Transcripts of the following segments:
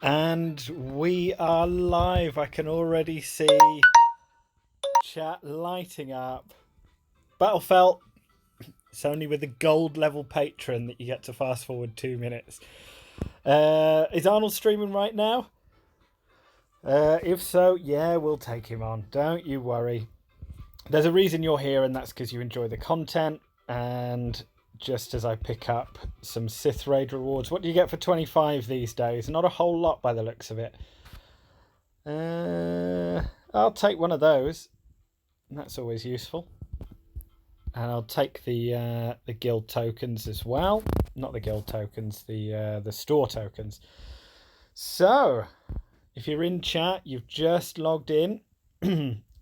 And we are live. I can already see chat lighting up. Battlefelt, it's only with the gold level patron that you get to fast forward 2 minutes. Is Arnold streaming right now? If so, yeah, we'll take him on. Don't you worry. There's a reason you're here, and that's because you enjoy the content. And just as I pick up some Sith Raid rewards, what do you get for 25 these days? Not a whole lot by the looks of it. I'll take one of those. That's always useful. And I'll take the guild tokens as well. Not the guild tokens, the store tokens. So, if you're in chat, you've just logged in.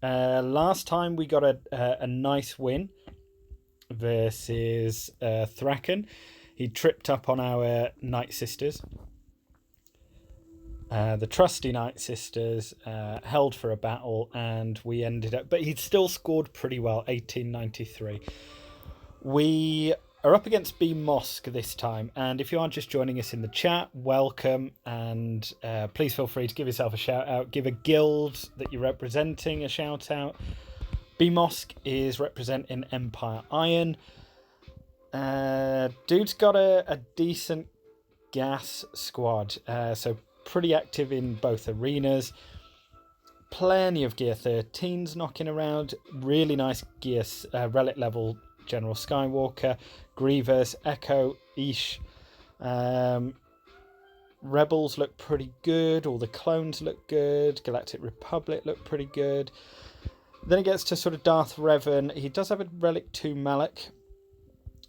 Last time we got a nice win versus Thraken. He tripped up on our Night Sisters. The trusty Night Sisters held for a battle, and we ended up... But he'd still scored pretty well, 1893. We are up against B Mosque this time, and if you are just joining us in the chat, welcome, and please feel free to give yourself a shout-out. Give a guild that you're representing a shout-out. B Mosque is representing Empire Iron. Dude's got a decent gas squad, so pretty active in both arenas. Plenty of gear 13s knocking around. Really nice gear relic level General Skywalker, Grievous, Echo, Ish. Rebels look pretty good. All the clones look good. Galactic Republic look pretty good. Then it gets to sort of Darth Revan. He does have a relic 2 Malak.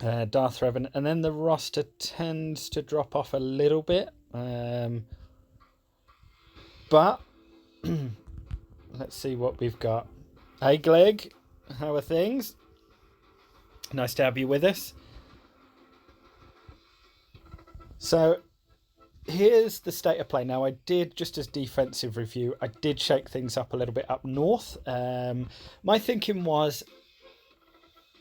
Darth Revan. And then the roster tends to drop off a little bit. But let's see what we've got. Hey Gleg, how are things? Nice to have you with us. So here's the state of play. Now I did, just as defensive review, I did shake things up a little bit up north. My thinking was,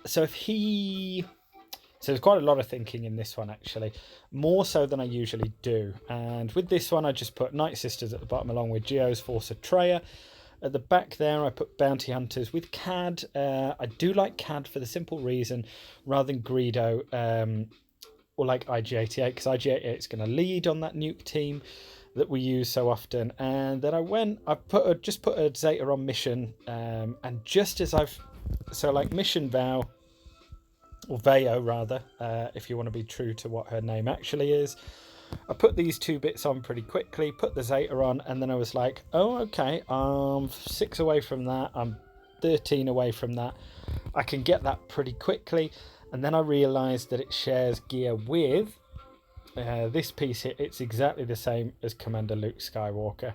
so there's quite a lot of thinking in this one, actually. More so than I usually do. And with this one, I just put Night Sisters at the bottom, along with Geo's Force Atreya. At the back there, I put Bounty Hunters with Cad. I do like Cad for the simple reason, rather than Greedo or like IG-88, because IG-88 is going to lead on that nuke team that we use so often. And then I just put a Zeta on mission. And just as Mission Vow, or Veo rather, if you want to be true to what her name actually is. I put these 2 bits on pretty quickly, put the Zeta on, and then I was like, oh, okay, I'm 6 away from that, I'm 13 away from that. I can get that pretty quickly. And then I realised that it shares gear with this piece here. It's exactly the same as Commander Luke Skywalker.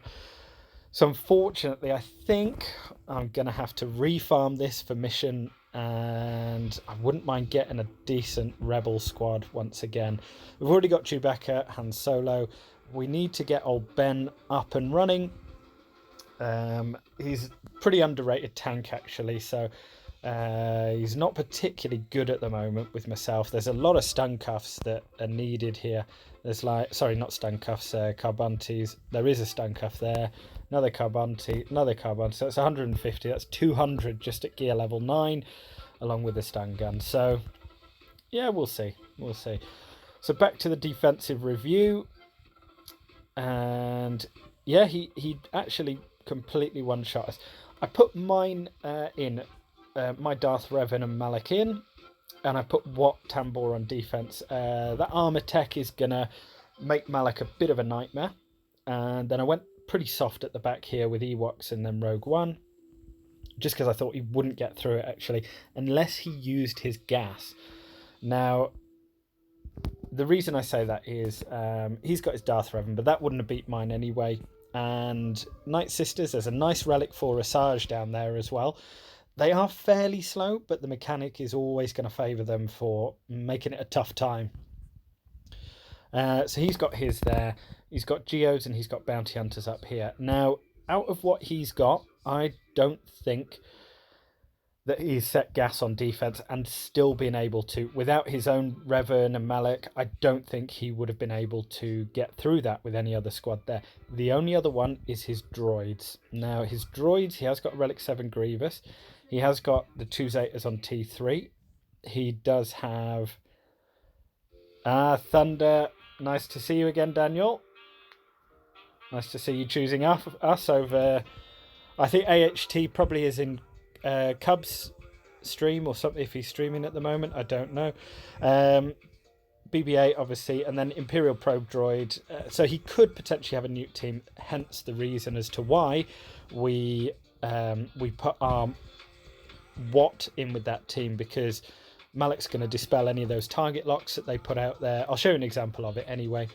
So unfortunately, I think I'm going to have to refarm this for mission, and I wouldn't mind getting a decent Rebel squad once again. We've already got Chewbacca, Han Solo. We need to get old Ben up and running. He's a pretty underrated tank, actually, so he's not particularly good at the moment with myself. There's a lot of stun cuffs that are needed here. There's not stun cuffs, carbunties. There is a stun cuff there. Another carbunty, another carbunty. So it's 150. That's 200 just at gear level 9, along with the stun gun. So, yeah, we'll see. We'll see. So back to the defensive review. And, yeah, he actually completely one-shot us. I put mine in, my Darth Revan and Malak in. And I put Wat Tambor on defense. That armor tech is going to make Malak a bit of a nightmare. And then I went pretty soft at the back here with Ewoks and then Rogue One, just because I thought he wouldn't get through it, actually, unless he used his gas. Now, the reason I say that is he's got his Darth Revan, but that wouldn't have beat mine anyway. And Night Sisters, there's a nice relic for Asajj down there as well. They are fairly slow, but the mechanic is always going to favour them for making it a tough time. So he's got his there. He's got Geos and he's got Bounty Hunters up here. Now, out of what he's got, I don't think that he's set gas on defense and still been able to, without his own Revan and Malak, I don't think he would have been able to get through that with any other squad there. The only other one is his droids. Now, his droids, he has got a Relic 7 Grievous. He has got the 2 Zetas on T3. He does have... Thunder. Nice to see you again, Daniel. Nice to see you choosing us over... I think AHT probably is in Cubs stream or something, if he's streaming at the moment. I don't know. BB-8, obviously, and then Imperial Probe Droid. So he could potentially have a nuke team, hence the reason as to why we put our Watt in with that team, because Malak's going to dispel any of those target locks that they put out there. I'll show you an example of it anyway.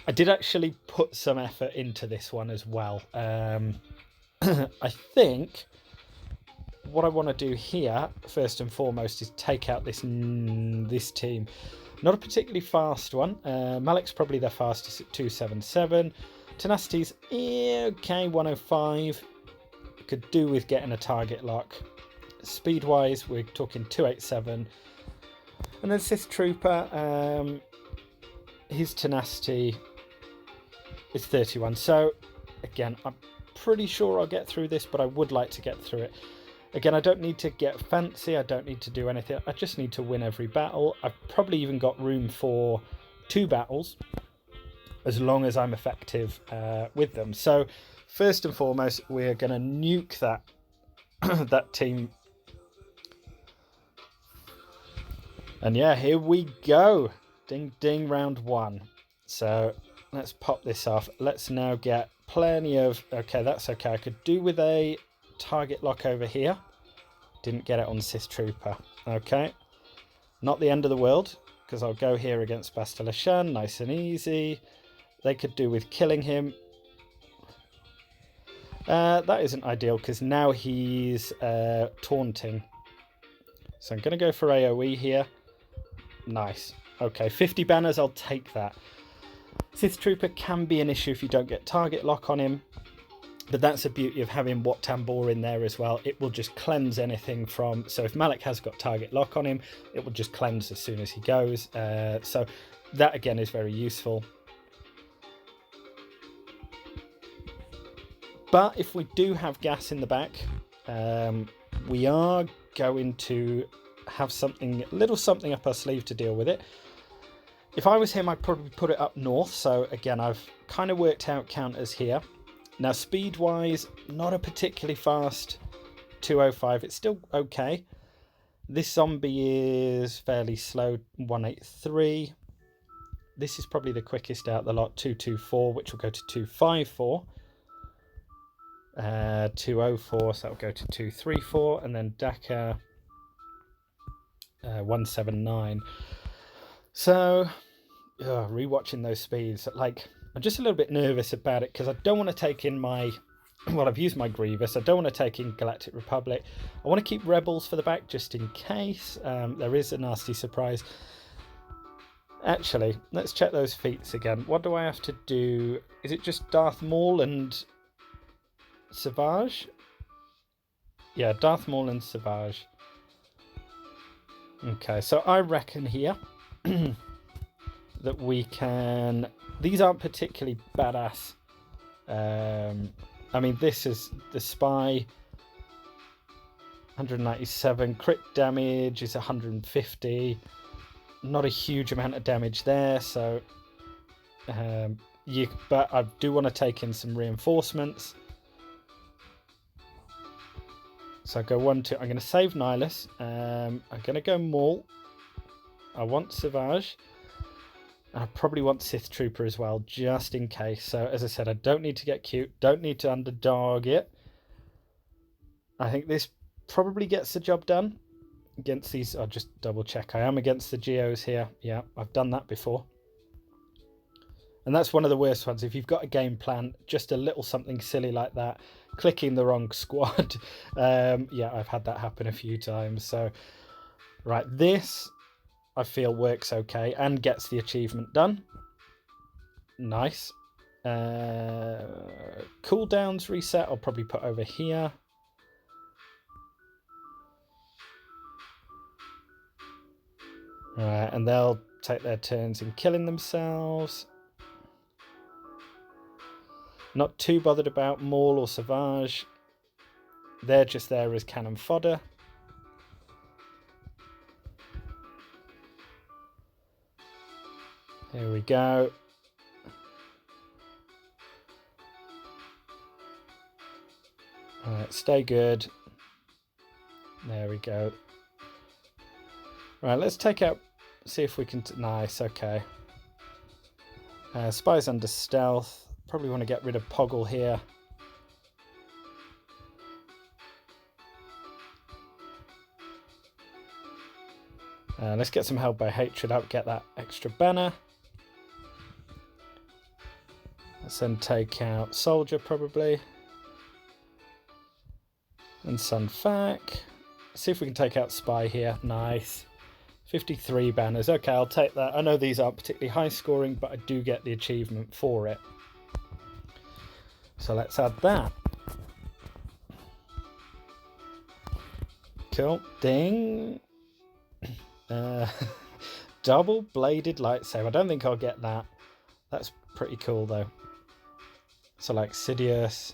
I did actually put some effort into this one as well. I think what I want to do here, first and foremost, is take out this team. Not a particularly fast one. Malak's probably their fastest at 277. Tenacity's okay, 105. Could do with getting a target lock. Speed-wise, we're talking 287. And then Sith Trooper, his tenacity is 31. So, again, I'm pretty sure I'll get through this, but I would like to get through it. Again, I don't need to get fancy. I don't need to do anything. I just need to win every battle. I've probably even got room for 2 battles, as long as I'm effective with them. So, first and foremost, we're going to nuke that that team. And yeah, here we go. Ding, ding, round 1. So let's pop this off. Let's now get plenty of... Okay, that's okay. I could do with a target lock over here. Didn't get it on Sith Trooper. Okay. Not the end of the world, because I'll go here against Bastila Shan. Nice and easy. They could do with killing him. That isn't ideal, because now he's taunting. So I'm going to go for AoE here. Nice. Okay, 50 banners, I'll take that. Sith Trooper can be an issue if you don't get target lock on him. But that's the beauty of having Wat Tambor in there as well. It will just cleanse anything from... So if Malak has got target lock on him, it will just cleanse as soon as he goes. So that, again, is very useful. But if we do have gas in the back, we are going to have something, a little something up our sleeve to deal with it. If I was him, I'd probably put it up north. So again, I've kind of worked out counters here. Now, speed-wise, not a particularly fast 205. It's still okay. This zombie is fairly slow, 183. This is probably the quickest out the lot, 224, which will go to 254. 204, so that'll go to 234, and then Dakar 179. So, rewatching those speeds, like, I'm just a little bit nervous about it because I don't want to take in my... Well, I've used my Grievous. I don't want to take in Galactic Republic. I want to keep Rebels for the back just in case. There is a nasty surprise. Actually, let's check those feats again. What do I have to do? Is it just Darth Maul and Savage? Yeah, Darth Maul and Savage. Okay, so I reckon here that we can... These aren't particularly badass. I mean, this is the Spy. 197. Crit damage is 150. Not a huge amount of damage there, so... but I do want to take in some reinforcements. So I go 1, 2. I'm going to save Nihilus. I'm going to go Maul. I want Savage. I probably want Sith Trooper as well, just in case. So, as I said, I don't need to get cute. Don't need to underdog it. I think this probably gets the job done. Against these, I'll just double check. I am against the Geos here. Yeah, I've done that before. And that's one of the worst ones. If you've got a game plan, just a little something silly like that, clicking the wrong squad. Yeah, I've had that happen a few times. So, right, this... I feel works okay and gets the achievement done. Nice. Cooldowns reset, I'll probably put over here. Right, and they'll take their turns in killing themselves. Not too bothered about Maul or Savage. They're just there as cannon fodder. Here we go. Right, stay good. There we go. Right, let's take out, see if we can, nice, okay. Spy's under stealth. Probably want to get rid of Poggle here. Let's get some Held by Hatred up, get that extra banner. Let's then take out Soldier probably. And Sun Fac. See if we can take out Spy here. Nice. 53 banners. Okay, I'll take that. I know these aren't particularly high scoring, but I do get the achievement for it. So let's add that. Cool. Ding. Double-bladed lightsaber. I don't think I'll get that. That's pretty cool, though. So, like, Sidious.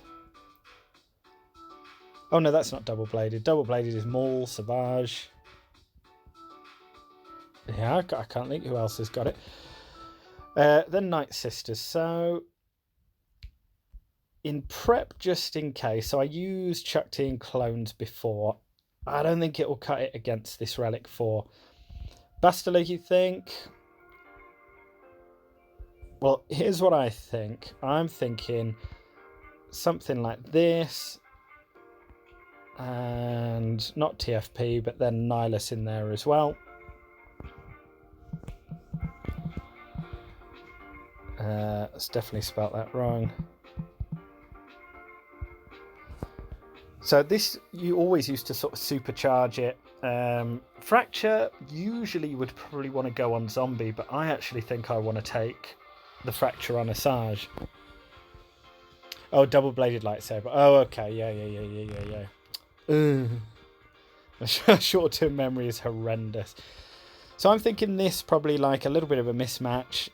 Oh, no, that's not double-bladed. Double-bladed is Maul, Savage. Yeah, I can't think who else has got it. Then Night Sisters. So, in prep, just in case. So, I used Chuck T and clones before. I don't think it will cut it against this Relic 4. Bastila, you think? Well, here's what I think. I'm thinking something like this. And not TFP, but then Nihilus in there as well. Let's definitely spelt that wrong. So this, you always used to sort of supercharge it. Fracture usually would probably want to go on Zombie, but I actually think I want to take the Fracture on Asajj. Oh, double-bladed lightsaber. Oh, okay. Yeah. Short-term memory is horrendous. So I'm thinking this probably like a little bit of a mismatch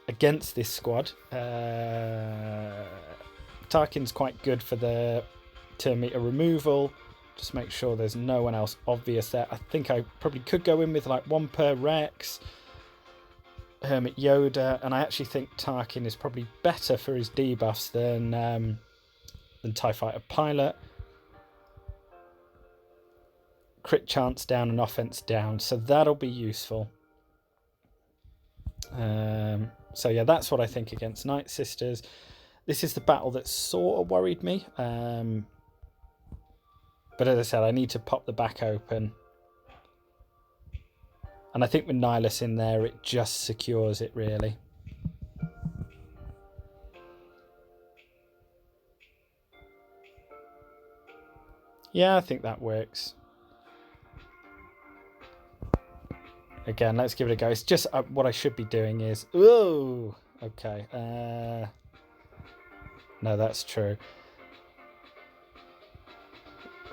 against this squad. Tarkin's quite good for the turn meter removal. Just make sure there's no one else obvious there. I think I probably could go in with like one per Rex, Hermit Yoda, and I actually think Tarkin is probably better for his debuffs than TIE Fighter Pilot. Crit chance down and offense down, so that'll be useful. So yeah, that's what I think against Night Sisters. This is the battle that sort of worried me. But as I said, I need to pop the back open. And I think with Nihilus in there, it just secures it, really. Yeah, I think that works. Again, let's give it a go. It's just what I should be doing is... Ooh! Okay. No, that's true.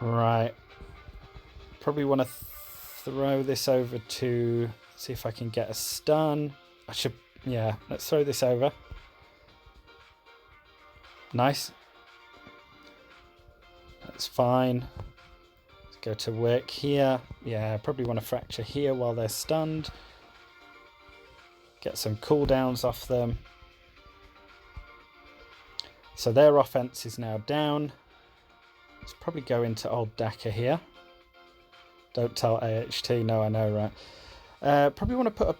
Right. Probably want to throw this over to... See if I can get a stun. I should... Yeah, let's throw this over. Nice. That's fine. Let's go to work here. Yeah, probably want to fracture here while they're stunned. Get some cooldowns off them. So their offense is now down. Let's probably go into old Daka here. Don't tell AHT. No, I know, right? Probably want to put a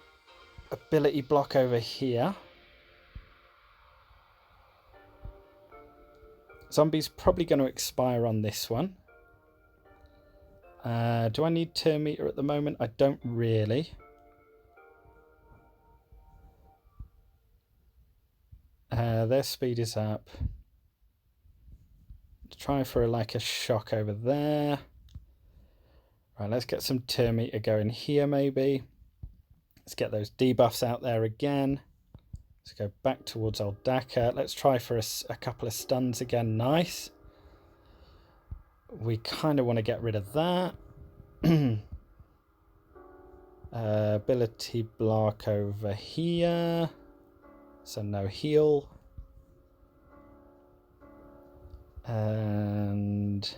ability block over here. Zombie's probably going to expire on this one. Do I need turn meter at the moment? I don't really. Their speed is up. Try for like a shock over there. Right, let's get some turn meter going here maybe. Let's get those debuffs out there again. Let's go back towards old Daka. Let's try for a couple of stuns again. Nice. We kind of want to get rid of that. Ability block over here. So no heal. And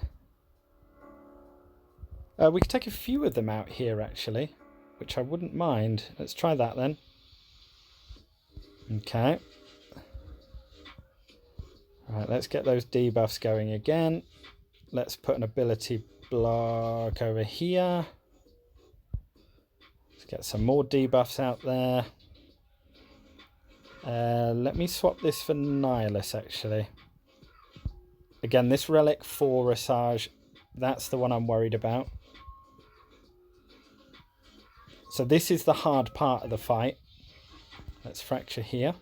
we could take a few of them out here, actually, which I wouldn't mind. Let's try that then. Okay. Alright, let's get those debuffs going again. Let's put an ability block over here. Let's get some more debuffs out there. Let me swap this for Nihilus, actually. Again, this relic for Asajj, that's the one I'm worried about. So this is the hard part of the fight. Let's fracture here.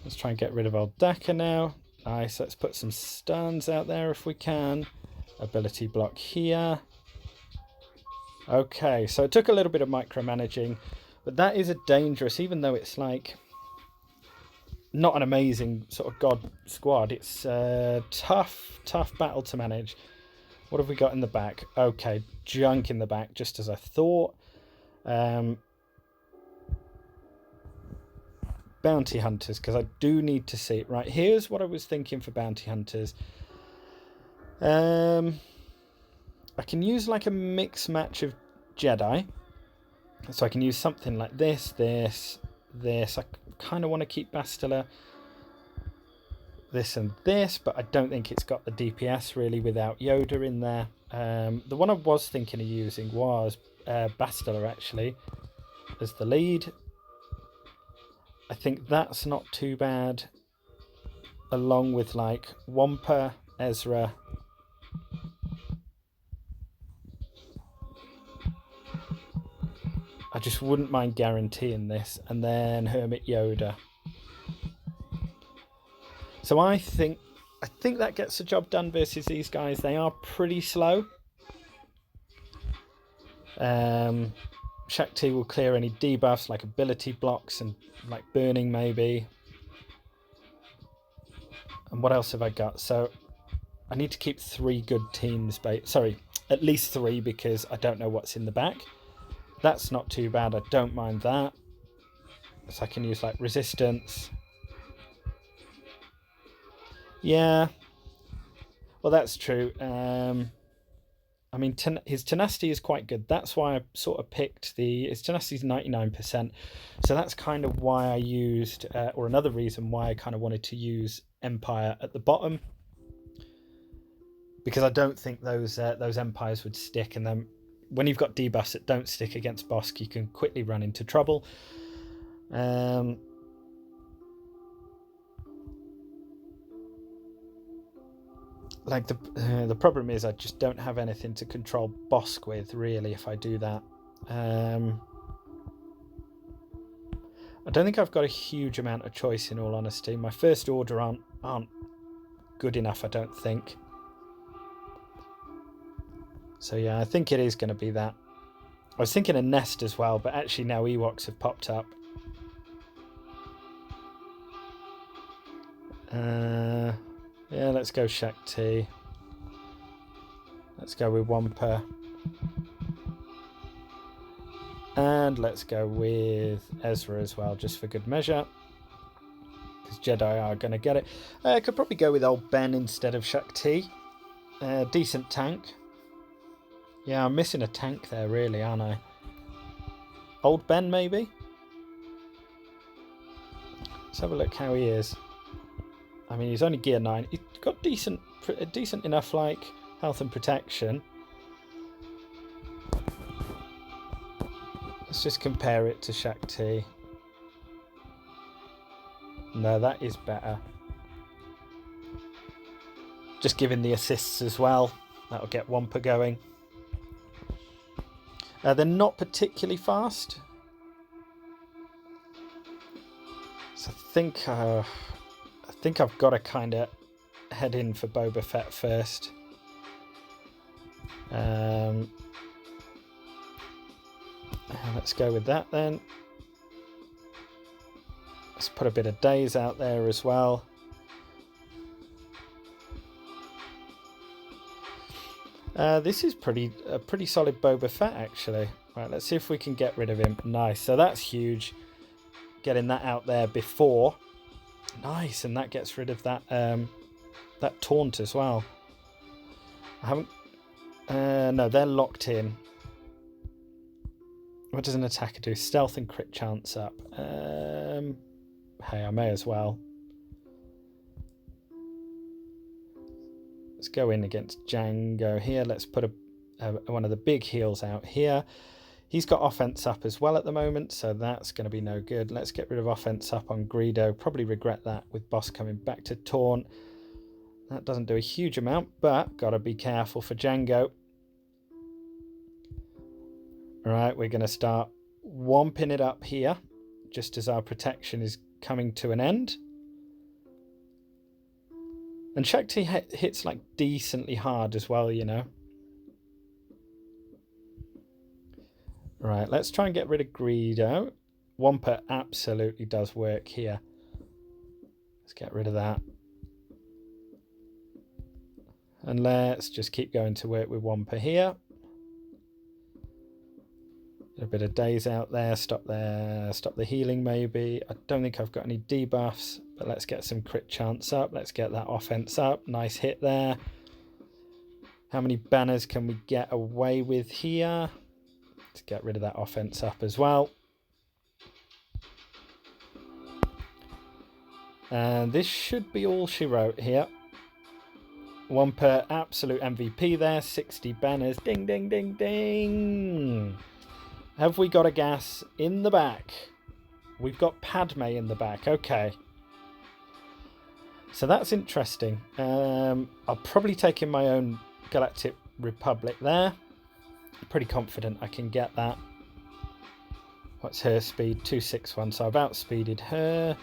Let's try and get rid of old Daka now. Nice, let's put some stuns out there if we can. Ability block here. Okay, so it took a little bit of micromanaging, but that is a dangerous, even though it's like not an amazing sort of god squad, it's a tough battle to manage. What have we got in the back? Okay, junk in the back, just as I thought. Bounty hunters, because I do need to see it. Right, here's what I was thinking for bounty hunters. I can use like a mix match of Jedi. So I can use something like this. I kind of want to keep Bastila this and this, but I don't think it's got the DPS really without Yoda in there. The one I was thinking of using was Bastila, actually, as the lead. I think that's not too bad, along with like Wampa, Ezra. I just wouldn't mind guaranteeing this, and then Hermit Yoda. So I think that gets the job done versus these guys. They are pretty slow. Shakti will clear any debuffs like ability blocks and like burning maybe. And what else have I got? So I need to keep 3 good teams. Sorry, at least 3, because I don't know what's in the back. That's not too bad. I don't mind that. So I can use like resistance. Yeah. Well, that's true. I mean, his tenacity is quite good. That's why I sort of picked his tenacity is 99%. So that's kind of why I used, or another reason why I kind of wanted to use Empire at the bottom. Because I don't think those Empires would stick. And then when you've got debuffs that don't stick against Bossk, you can quickly run into trouble. Like the problem is I just don't have anything to control Bossk with, really, if I do that. I don't think I've got a huge amount of choice, in all honesty. My first order aren't good enough, I don't think. So yeah, I think it is going to be that. I was thinking a nest as well, but actually now Ewoks have popped up. Yeah, let's go Shakti. Let's go with Wampa. And let's go with Ezra as well, just for good measure. Because Jedi are going to get it. I could probably go with old Ben instead of Shakti. Decent tank. Yeah, I'm missing a tank there, really, aren't I? Old Ben, maybe? Let's have a look how he is. I mean, he's only gear 9. He's got decent enough, like, health and protection. Let's just compare it to Shakti. No, that is better. Just giving the assists as well. That'll get Wampa going. They're not particularly fast. So I think I've got to kind of head in for Boba Fett first. Let's go with that then. Let's put a bit of Daze out there as well. This is a pretty solid Boba Fett, actually. Right, let's see if we can get rid of him. Nice. So that's huge. Getting that out there before. Nice, and that gets rid of that that taunt as well. I haven't... no, they're locked in. What does an attacker do? Stealth and crit chance up. Hey, I may as well. Let's go in against Jango here. Let's put one of the big heals out here. He's got offense up as well at the moment, so that's going to be no good. Let's get rid of offense up on Greedo. Probably regret that with boss coming back to taunt. That doesn't do a huge amount, but got to be careful for Jango. All right, we're going to start womping it up here, just as our protection is coming to an end. And Shakti hits like decently hard as well, you know. Right, let's try and get rid of Greedo. Wampa absolutely does work here. Let's get rid of that. And let's just keep going to work with Wampa here. A bit of daze out there. Stop the healing maybe. I don't think I've got any debuffs, but let's get some crit chance up. Let's get that offense up. Nice hit there. How many banners can we get away with here? Let's get rid of that offense up as well. And this should be all she wrote here. Wampa, absolute MVP there. 60 banners. Ding, ding, ding, ding. Have we got a gas in the back? We've got Padme in the back. Okay. So that's interesting. I'll probably take in my own Galactic Republic there. I'm pretty confident I can get that. What's her speed? 261. So I've outspeeded her.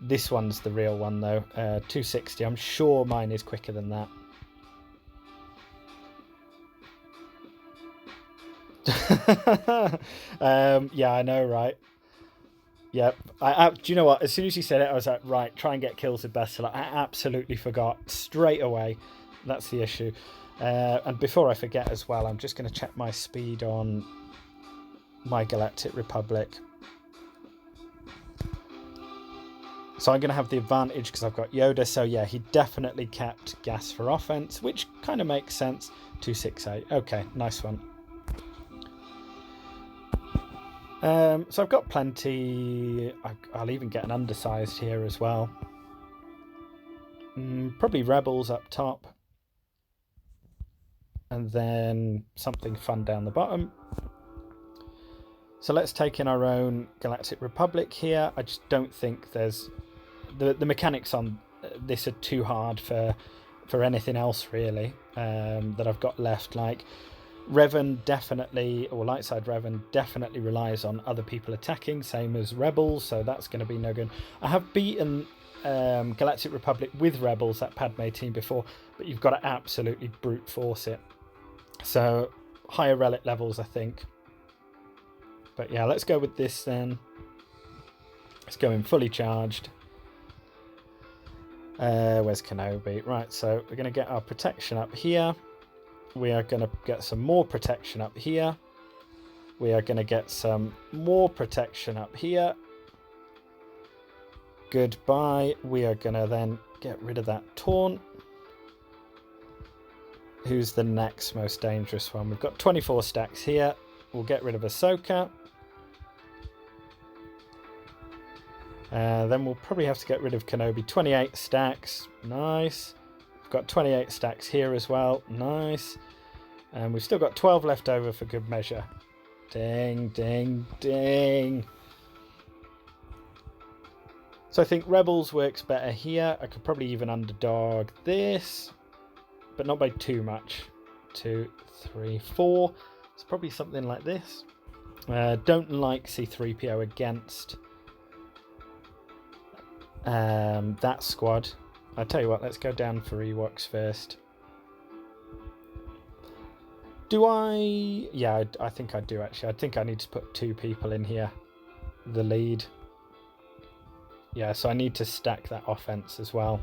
This one's the real one though. 260. I'm sure mine is quicker than that. Yeah, I know, right? Yep. Do you know what? As soon as you said it, I was like, right, try and get kills with Bastila. I absolutely forgot straight away. That's the issue. And before I forget as well, I'm just going to check my speed on my Galactic Republic. So I'm going to have the advantage because I've got Yoda. So yeah, he definitely kept gas for offense, which kind of makes sense. 268. Okay, nice one. So I've got plenty. I'll even get an undersized here as well. Probably Rebels up top. And then something fun down the bottom. So let's take in our own Galactic Republic here. I just don't think there's... The mechanics on this are too hard for anything else, really, that I've got left. Like... Revan definitely, or Lightside Revan definitely relies on other people attacking, same as Rebels, so that's going to be no good. I have beaten Galactic Republic with Rebels, that Padme team, before, but you've got to absolutely brute force it. So, higher relic levels, I think. But yeah, let's go with this then. Let's go in fully charged. Where's Kenobi? Right, so we're going to get our protection up here. We are going to get some more protection up here. We are going to get some more protection up here. Goodbye. We are going to then get rid of that taunt. Who's the next most dangerous one? We've got 24 stacks here. We'll get rid of Ahsoka. Then we'll probably have to get rid of Kenobi. 28 stacks. Nice. Got 28 stacks here as well. Nice. And we've still got 12 left over for good measure. Ding, ding, ding. So I think Rebels works better here. I could probably even underdog this, but not by too much. 2, 3, 4. It's probably something like this. Don't like C-3PO against that squad. I'll tell you what, let's go down for Ewoks first. Do I? Yeah, I think I do actually. I think I need to put 2 people in here. The lead. Yeah, so I need to stack that offense as well.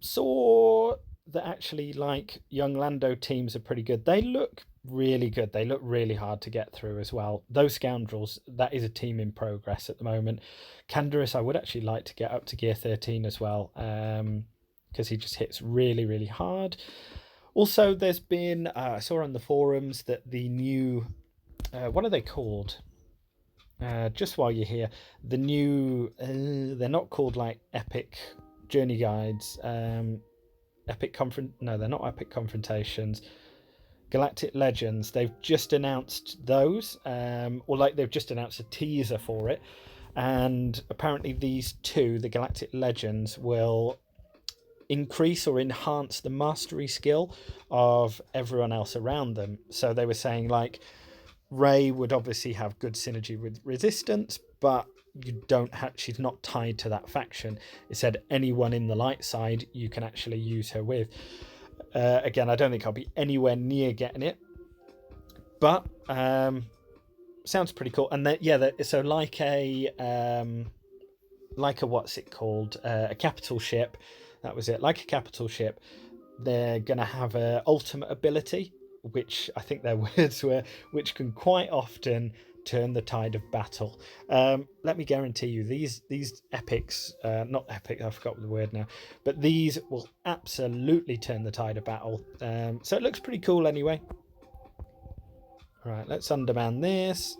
So that actually like young Lando teams are pretty good. They look really good. They look really hard to get through as well. Those Scoundrels, that is a team in progress at the moment. Canderous, I would actually like to get up to gear 13 as well, because he just hits really, really hard. Also, there's been, I saw on the forums that the new, what are they called? Just while you're here, the new, they're not called like Epic Journey Guides, no, they're not Epic Confrontations, Galactic Legends. They've just announced those, or like they've just announced a teaser for it, and apparently these two, the Galactic Legends, will increase or enhance the mastery skill of everyone else around them. So they were saying like Rey would obviously have good synergy with Resistance, but you don't have, she's not tied to that faction. It said anyone in the light side you can actually use her with. Again, I don't think I'll be anywhere near getting it, but sounds pretty cool. And then so like a what's it called, a capital ship, that was it, like a capital ship, they're gonna have a ultimate ability, which I think their words were, which can quite often turn the tide of battle. Let me guarantee you, these epics, not epic, I forgot the word now, but these will absolutely turn the tide of battle. So it looks pretty cool anyway. Right, let's underman this.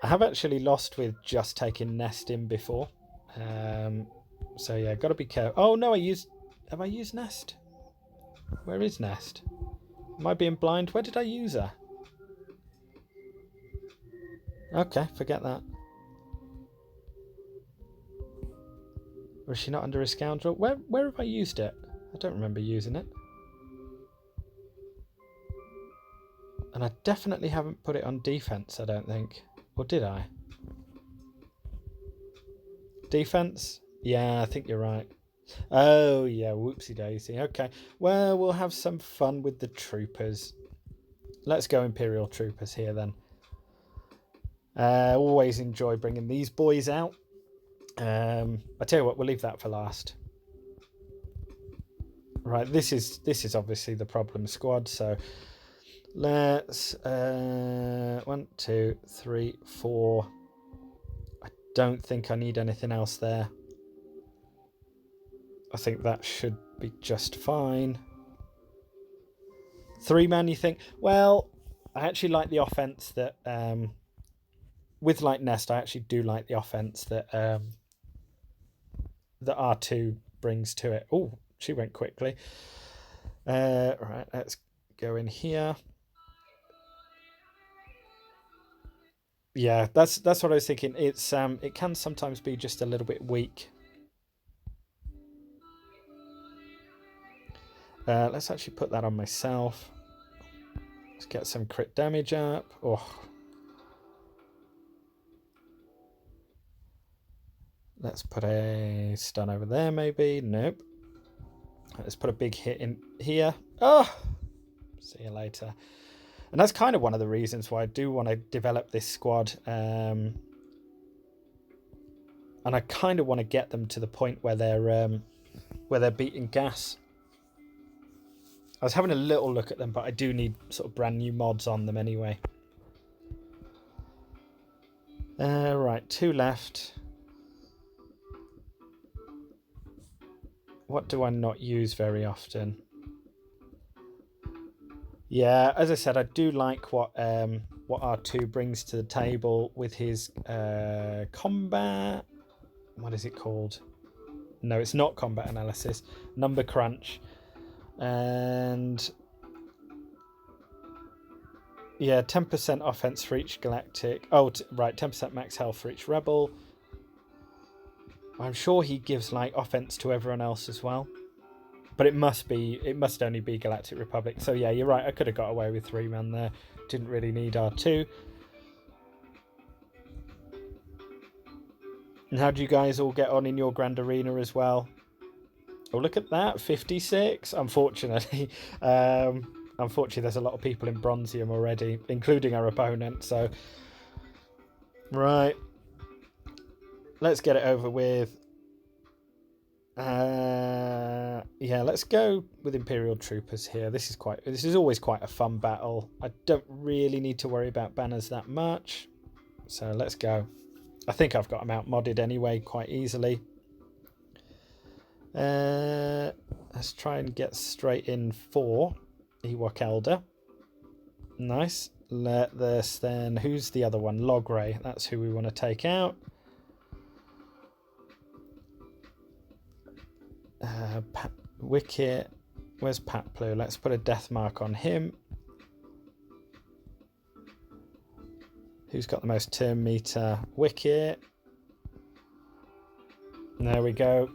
I have actually lost with just taking Nest in before. So yeah, got to be careful. Oh no, have I used Nest? Where is Nest? Am I being blind? Where did I use her? Okay, forget that. Was she not under a Scoundrel? Where have I used it? I don't remember using it. And I definitely haven't put it on defense, I don't think. Or did I? Defense? Yeah, I think you're right. Oh, yeah, whoopsie daisy. Okay, well, we'll have some fun with the troopers. Let's go Imperial troopers here then. Always enjoy bringing these boys out. I tell you what, we'll leave that for last. Right, this is obviously the problem squad, so let's 1, 2, 3, 4. I don't think I need anything else there. I think that should be just fine. 3-man, you think? Well, I actually like the offense that with like Nest, I actually do like the offense that that R2 brings to it. Oh, she went quickly. Right, let's go in here. Yeah, that's what I was thinking. It's it can sometimes be just a little bit weak. Let's actually put that on myself. Let's get some crit damage up. Oh. Let's put a stun over there, maybe. Nope. Let's put a big hit in here. Oh! See you later. And that's kind of one of the reasons why I do want to develop this squad. And I kind of want to get them to the point where they're beating gas. I was having a little look at them, but I do need sort of brand new mods on them anyway. Right, 2 left. What do I not use very often? Yeah, as I said, I do like what R2 brings to the table with his combat. What is it called? No, it's not combat analysis. Number crunch. And yeah, 10% offense for each galactic. Oh, right, 10% max health for each rebel. I'm sure he gives like offense to everyone else as well. But it must only be Galactic Republic. So yeah, you're right. I could have got away with 3-man there. Didn't really need R2. And how do you guys all get on in your Grand Arena as well? Oh, look at that, 56. Unfortunately, there's a lot of people in Bronzium already, including our opponent. So, right, let's get it over with. Yeah, let's go with Imperial Troopers here. This is always quite a fun battle. I don't really need to worry about banners that much. So let's go. I think I've got them out modded anyway quite easily. Let's try and get straight in for Ewok Elder. Nice. Let this then. Who's the other one? Logray. That's who we want to take out. Wicket. Where's Patplu? Let's put a death mark on him. Who's got the most turn meter? Wicket. There we go.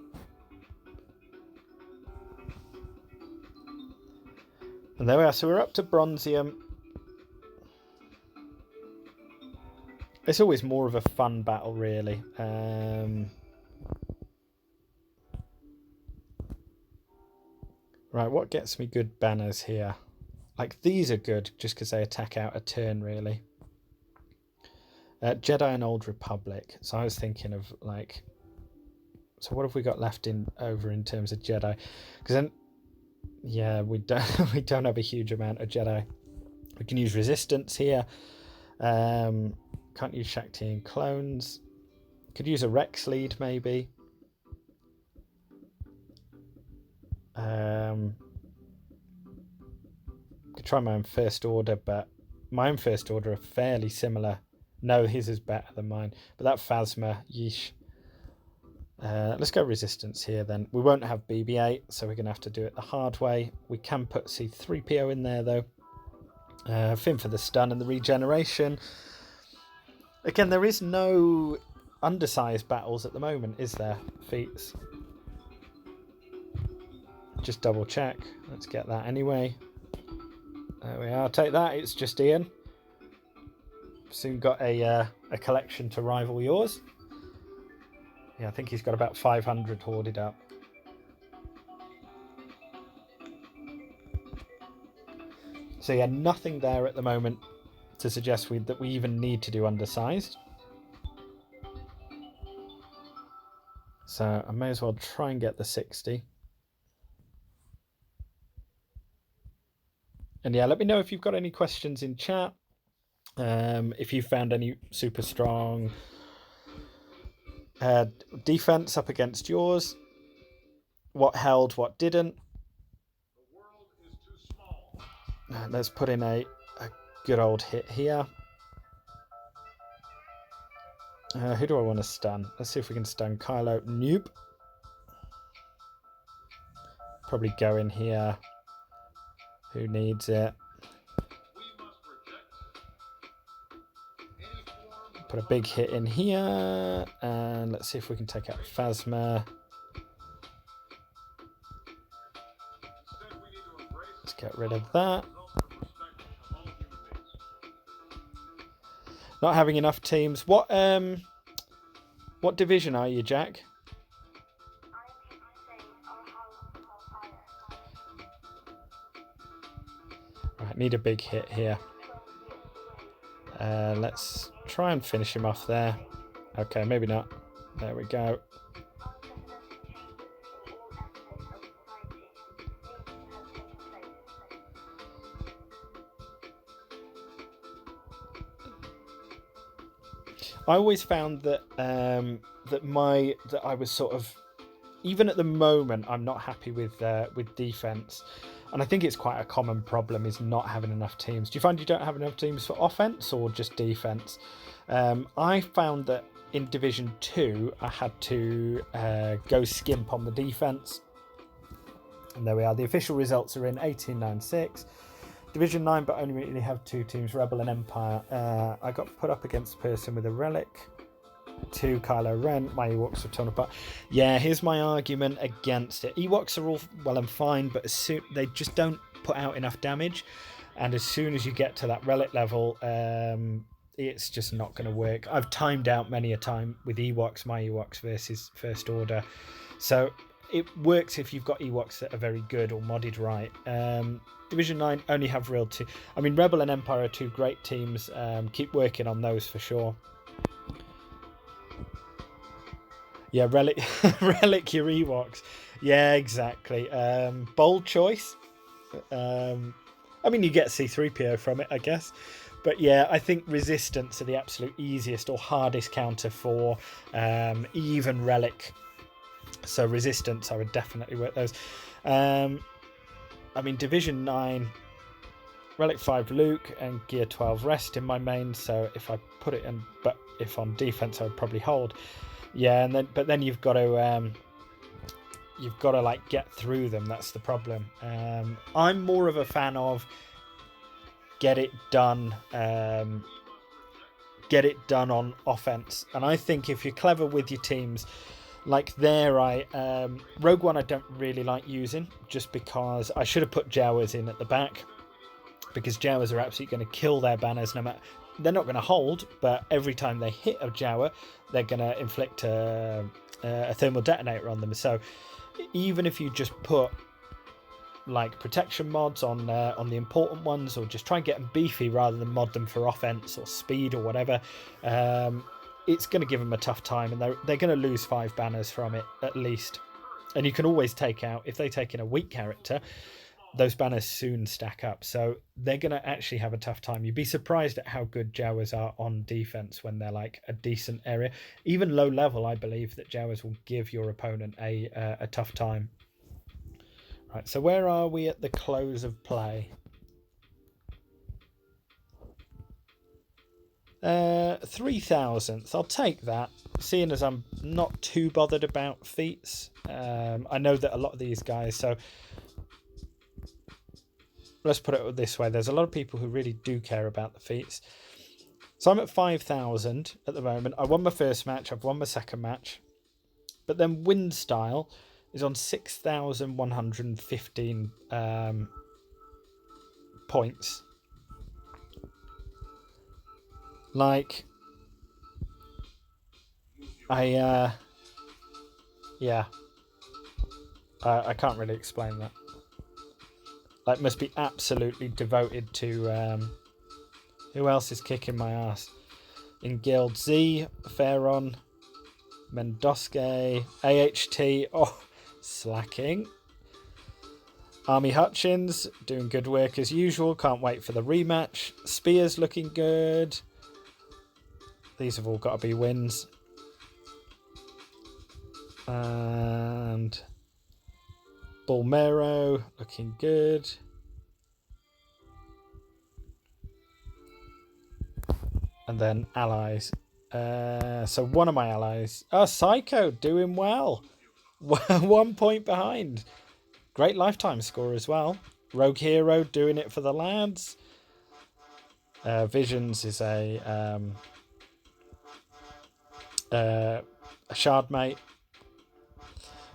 And there we are. So we're up to Bronzium. It's always more of a fun battle, really. Right, what gets me good banners here? Like, these are good just because they attack out a turn, really. Jedi and Old Republic. So I was thinking of, like... So what have we got left over in terms of Jedi? Because then... Yeah, we don't have a huge amount of Jedi. We can use Resistance here. Can't use Shakti and clones. Could use a Rex lead, maybe. Could try my own First Order, but my own First Order are fairly similar. No, his is better than mine. But that Phasma, yeesh. Let's go Resistance here then. We won't have BB-8, so we're going to have to do it the hard way. We can put C-3PO in there, though. Finn for the stun and the regeneration. Again, there is no undersized battles at the moment, is there? Feats. Just double check. Let's get that anyway. There we are. Take that. It's just Ian. Soon got a collection to rival yours. Yeah, I think he's got about 500 hoarded up. So yeah, nothing there at the moment to suggest that we even need to do undersized. So I may as well try and get the 60. And yeah, let me know if you've got any questions in chat. If you found any super strong defense up against yours. What held, what didn't. The world is too small. Let's put in a good old hit here. Who do I want to stun? Let's see if we can stun Kylo. Nope. Probably go in here. Who needs it? Put a big hit in here. And let's see if we can take out Phasma. Let's get rid of that. Not having enough teams. What division are you, Jack? Right, need a big hit here. Let's try and finish him off there. Okay, maybe not. There we go. I always found that that I was sort of, even at the moment, I'm not happy with defense, and I think it's quite a common problem is not having enough teams. Do you find you don't have enough teams for offense or just defense? I found that in Division 2 I had to go skimp on the defense, and there we are. The official results are in 1896. Division 9, but only really have 2 teams, Rebel and Empire. I got put up against a person with a relic. 2 Kylo Ren. My Ewoks were torn apart. Yeah, here's my argument against it. Ewoks are all well and fine, but they just don't put out enough damage. And as soon as you get to that relic level, it's just not going to work. I've timed out many a time with Ewoks, my Ewoks versus First Order. So it works if you've got Ewoks that are very good or modded right. Division 9 only have real 2. I mean, Rebel and Empire are 2 great teams. Keep working on those for sure. Yeah, relic relic your Ewoks. Yeah, exactly. Bold choice. I mean, you get C3PO from it, I guess. But yeah, I think resistance are the absolute easiest or hardest counter for even relic. So resistance, I would definitely work those. I mean, Division 9, Relic 5 Luke, and Gear 12 Rest in my main. So if I put it in, but if on defense, I would probably hold. Yeah, and then you've got to like get through them. That's the problem. I'm more of a fan of get it done on offense, and I think if you're clever with your teams, like there, Rogue One I don't really like using, just because I should have put Jawas in at the back, because Jawas are absolutely going to kill their banners. No matter, they're not going to hold, but every time they hit a Jawa, they're going to inflict a thermal detonator on them. So even if you just put like protection mods on the important ones, or just try and get them beefy rather than mod them for offense or speed or whatever, it's going to give them a tough time, and they're going to lose 5 banners from it at least. And you can always take out, if they take in a weak character, those banners soon stack up, so they're going to actually have a tough time. You'd be surprised at how good Jawas are on defense when they're like a decent area. Even low level, I believe that Jawas will give your opponent a tough time. Right, so where are we at the close of play? 3,000th. I'll take that, seeing as I'm not too bothered about feats. I know that a lot of these guys, so let's put it this way, there's a lot of people who really do care about the feats. So I'm at 5,000 at the moment. I won my first match, I've won my second match, but then Wind Style is on 6,115 points. Like, I can't really explain that. Like, must be absolutely devoted to who else is kicking my ass in Guild? Z, Pharaon, Mendoske, AHT, slacking. Army Hutchins doing good work as usual, can't wait for the rematch. Spears looking good. These have all got to be wins. And Bulmero looking good. And then allies. So one of my allies, Psycho, doing well. 1 point behind. Great lifetime score as well. Rogue Hero doing it for the lads. Visions is a shard mate.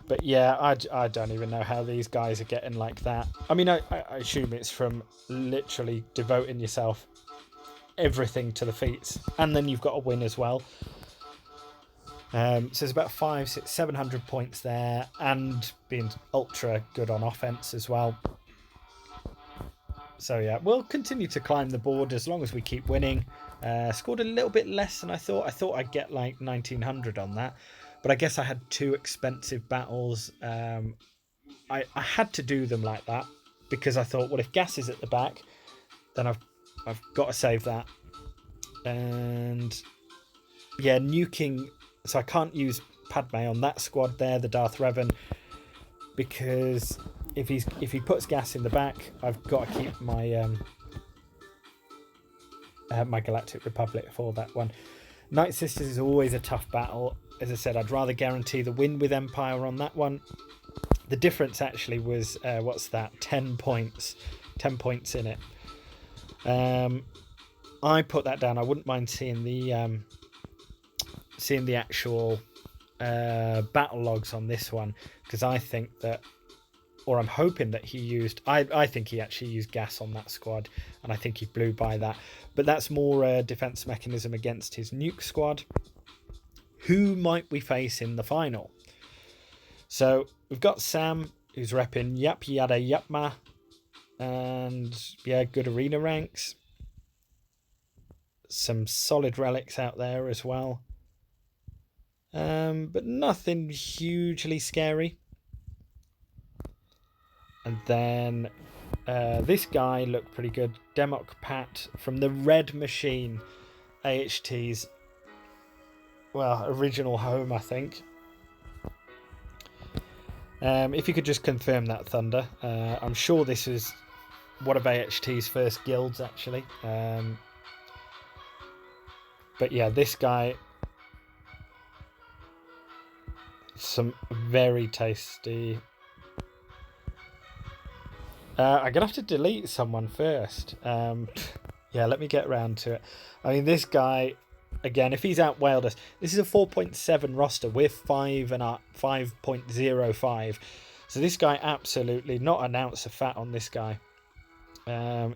But yeah, I don't even know how these guys are getting like that. I mean, I assume it's from literally devoting yourself everything to the feats, and then you've got to win as well. So there's about 500, 600, 700 points there, and being ultra good on offense as well. So yeah, we'll continue to climb the board as long as we keep winning. Scored a little bit less than I thought. I thought I'd get like 1900 on that, but I guess I had 2 expensive battles. I had to do them like that because I thought, well, if gas is at the back, then I've got to save that. And yeah, nuking. So I can't use Padme on that squad there, the Darth Revan, because if he puts gas in the back, I've got to keep my my Galactic Republic for that one. Night Sisters is always a tough battle. As I said, I'd rather guarantee the win with Empire on that one. The difference actually was what's that? 10 points. 10 points in it. I put that down. I wouldn't mind seeing the actual battle logs on this one, because I think that, or I'm hoping that he used, I think he actually used gas on that squad, and I think he blew by that. But that's more a defense mechanism against his nuke squad. Who might we face in the final? So we've got Sam, who's repping Yap Yada Yapma, and yeah, good arena ranks. Some solid relics out there as well. but nothing hugely scary. And then this guy looked pretty good. Demok Pat from the Red Machine, AHT's original home, I think. If you could just confirm that, Thunder. I'm sure this is one of AHT's first guilds, actually. But yeah, this guy, some very tasty. I'm gonna have to delete someone first. Yeah, let me get around to it. I mean, this guy, again, if he's outwhaled us, this is a 4.7 roster. We're 5.05. So this guy absolutely not an ounce of fat on this guy.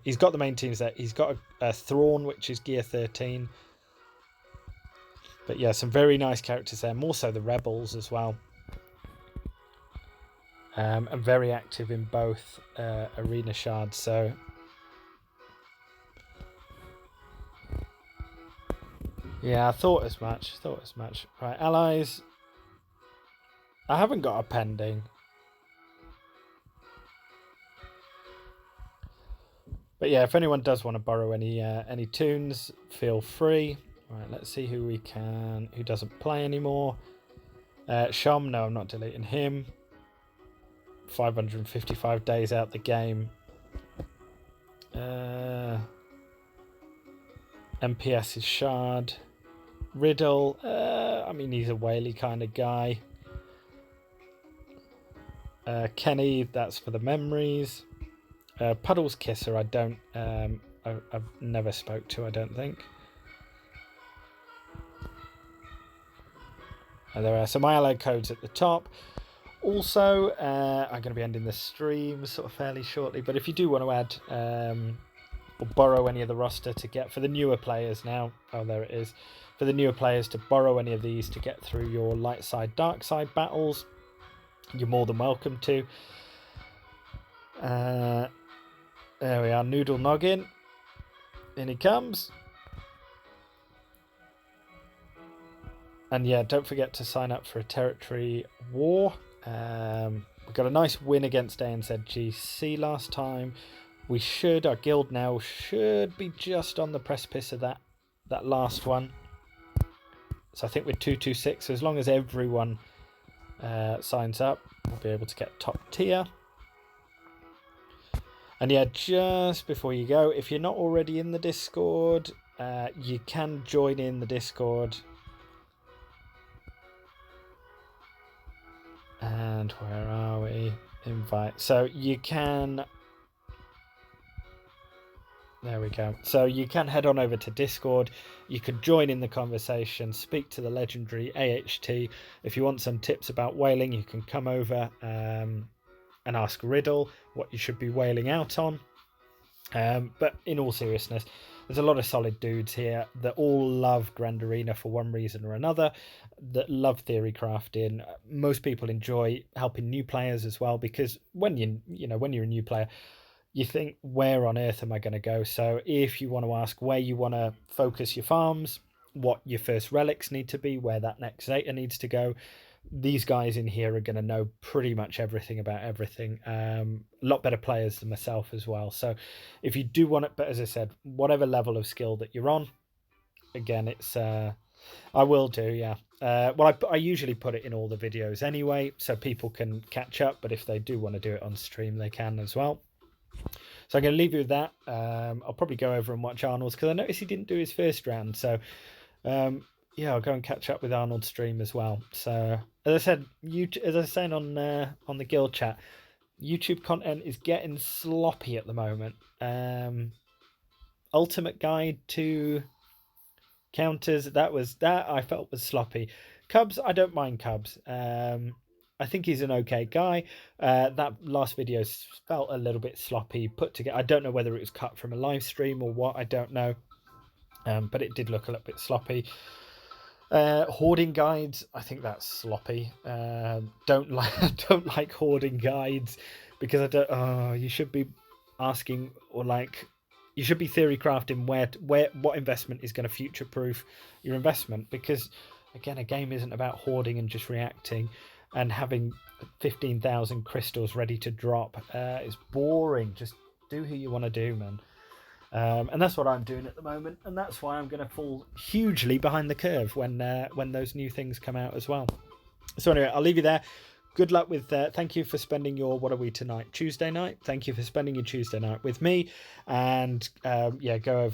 He's got the main teams there. He's got a Thrawn, which is gear 13. But yeah, some very nice characters there. More so the Rebels as well. And very active in both arena shards. So yeah, I thought as much. Right, allies. I haven't got a pending. But yeah, if anyone does want to borrow any tunes, feel free. Right, let's see who doesn't play anymore. Shom, no, I'm not deleting him. 555 days out the game. MPS is Shard. Riddle, I mean, he's a whaley kind of guy. Kenny, that's for the memories. Puddles Kisser, I don't. I've never spoke to, I don't think. There are some allied codes at the top. Also, I'm going to be ending the stream sort of fairly shortly, but if you do want to add or borrow any of the roster to get for the newer players now, oh, there it is, for the newer players to borrow any of these to get through your light side, dark side battles, you're more than welcome to. There we are, Noodle Noggin. In he comes. And yeah, don't forget to sign up for a territory war. We got a nice win against ANZGC last time. Our guild now should be just on the precipice of that last one. So I think we're 226. So as long as everyone signs up, we'll be able to get top tier. And yeah, just before you go, if you're not already in the Discord, you can join in the Discord. And where are we? Invite. So you can... There we go. So you can head on over to Discord. You can join in the conversation, speak to the legendary AHT. If you want some tips about whaling, you can come over and ask Riddle what you should be whaling out on. But in all seriousness, there's a lot of solid dudes here that all love Grand Arena for one reason or another, that love theory crafting. Most people enjoy helping new players as well, because when you're a new player, you think, where on earth am I going to go? So if you want to ask where you want to focus your farms, what your first relics need to be, where that next Zeta needs to go, these guys in here are going to know pretty much everything about everything. A lot better players than myself as well. So if you do want it, but as I said, whatever level of skill that you're on, again, it's I will do, yeah. Well, I usually put it in all the videos anyway, so people can catch up, but if they do want to do it on stream, they can as well. So I'm going to leave you with that. I'll probably go over and watch Arnold's, because I noticed he didn't do his first round. So, yeah, I'll go and catch up with Arnold's stream as well. So, as I said, as I was saying on the guild chat, YouTube content is getting sloppy at the moment. Ultimate guide to counters, that I felt was sloppy. Cubs, I don't mind Cubs. I think he's an okay guy. That last video felt a little bit sloppy put together. I don't know whether it was cut from a live stream or what. I don't know. But it did look a little bit sloppy. Hoarding guides, I think that's sloppy. Don't like hoarding guides, because I don't. You should be asking, or like, you should be theory crafting what investment is going to future proof your investment, because Again, a game isn't about hoarding and just reacting and having 15,000 crystals ready to drop. It's boring. Just do who you want to do, man. And that's what I'm doing at the moment, and that's why I'm going to fall hugely behind the curve when those new things come out as well. So anyway, I'll leave you there. Good luck with thank you for spending your, what are we tonight, Tuesday night? Thank you for spending your Tuesday night with me. And yeah, go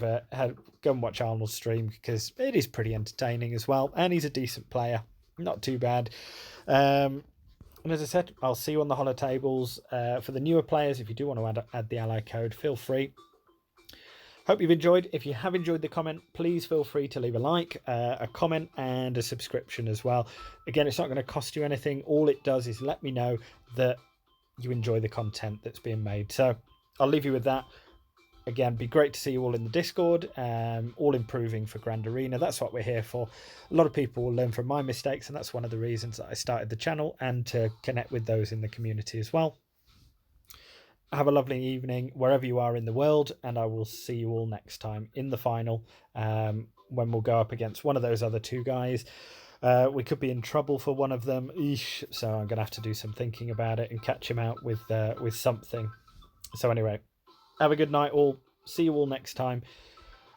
and watch Arnold's stream, because it is pretty entertaining as well, and he's a decent player, not too bad. And as I said, I'll see you on the holo tables. For the newer players, if you do want to add the ally code, feel free. Hope you've enjoyed. If you have enjoyed the comment, please feel free to leave a like, a comment, and a subscription as well. Again, it's not going to cost you anything. All it does is let me know that you enjoy the content that's being made. So I'll leave you with that. Again, be great to see you all in the Discord, all improving for Grand Arena. That's what we're here for. A lot of people will learn from my mistakes, and that's one of the reasons that I started the channel, and to connect with those in the community as well. Have a lovely evening wherever you are in the world, and I will see you all next time in the final, when we'll go up against one of those other two guys. We could be in trouble for one of them, so I'm going to have to do some thinking about it and catch him out with something. So anyway, have a good night all. See you all next time.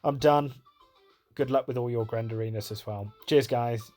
I'm done. Good luck with all your Grand Arenas as well. Cheers, guys.